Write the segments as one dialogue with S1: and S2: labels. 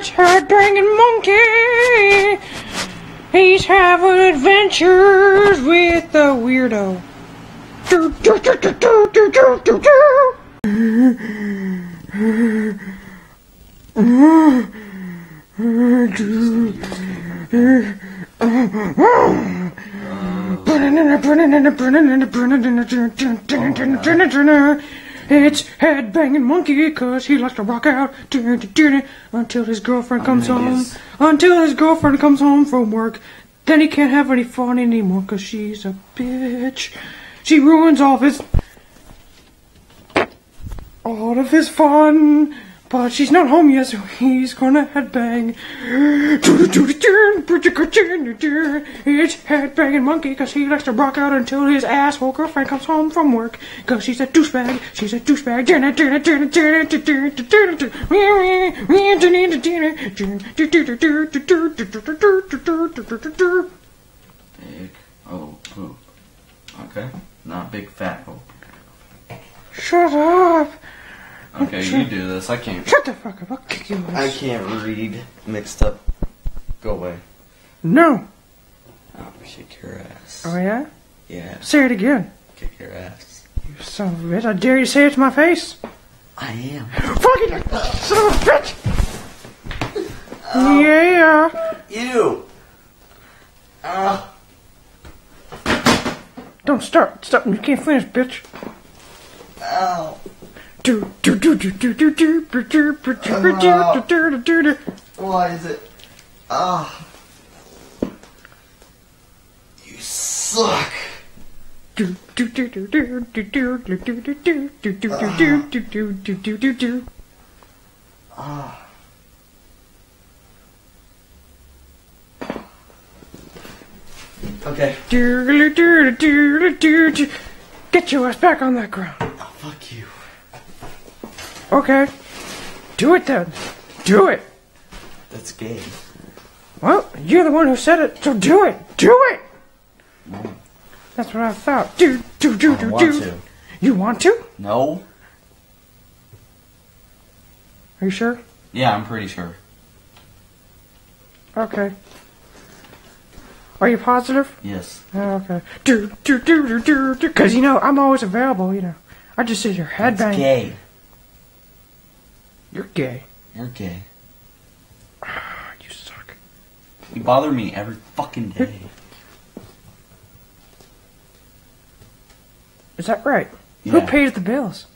S1: It's Headbanging Monkey. He's having adventures with the weirdo. It's Headbanging Monkey, cause he likes to rock out until his girlfriend comes home. Until his girlfriend comes home from work. Then he can't have any fun anymore, cause she's a bitch. She ruins all of his fun. But she's not home yet, so he's gonna headbang. It's Headbanging Monkey, cause he likes to rock out until his asshole girlfriend comes home from work. Cause she's a douchebag, she's a douchebag.
S2: Big old poop. Okay, not big fat poop.
S1: Shut up!
S2: Okay, you do this. I can't.
S1: Shut the fuck up, I'll kick you.
S3: I can't read. Mixed up. Go away.
S1: No!
S3: I'll kick your ass.
S1: Oh yeah?
S3: Yeah.
S1: Say it again.
S3: Kick your ass.
S1: You son of a bitch, I dare you to say it to my face.
S3: I am.
S1: Fucking son of a bitch! Yeah!
S3: You!
S1: Don't start. Stop. You can't finish, bitch.
S3: Ow. Why is it? You suck. Okay.
S1: Get your ass back on that ground.
S3: Oh, fuck you.
S1: Okay. Do it then. Do it.
S3: That's gay.
S1: Well, you're the one who said it, so do it. Do it.
S3: No.
S1: That's what I thought.
S3: I want to.
S1: You want to?
S2: No.
S1: Are you sure?
S2: Yeah, I'm pretty sure.
S1: Okay. Are you positive?
S2: Yes.
S1: Oh, okay. Because, I'm always available, I just said your headbang.
S2: That's gay.
S1: You're gay.
S2: You're gay.
S1: You suck.
S2: You bother me every fucking day.
S1: Is that right?
S2: Yeah.
S1: Who pays the bills?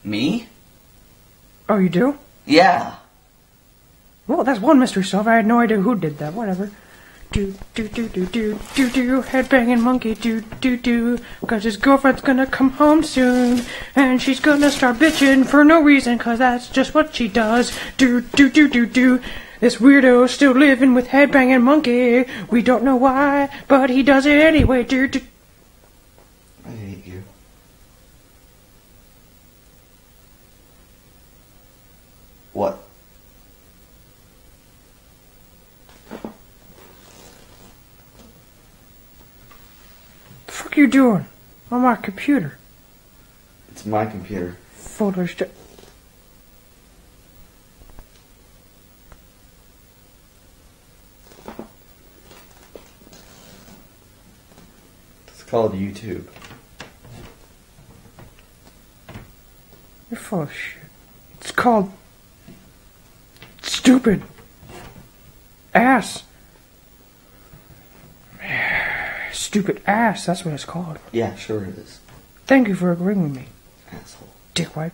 S2: Me?
S1: Oh, you do?
S2: Yeah.
S1: Well, that's one mystery solved. I had no idea who did that. Whatever. Headbanging Monkey, cause his girlfriend's gonna come home soon, and she's gonna start bitching for no reason, cause that's just what she does. This weirdo's still living with Headbanging Monkey. We don't know why, but he does it anyway.
S3: I hate you. What?
S1: The fuck you doing on my computer?
S3: It's my computer.
S1: Folders.
S3: It's called YouTube.
S1: You're full of shit. It's called stupid ass. Stupid ass, that's what it's called.
S3: Yeah, sure it is.
S1: Thank you for agreeing with me,
S3: Asshole.
S1: dickwipe.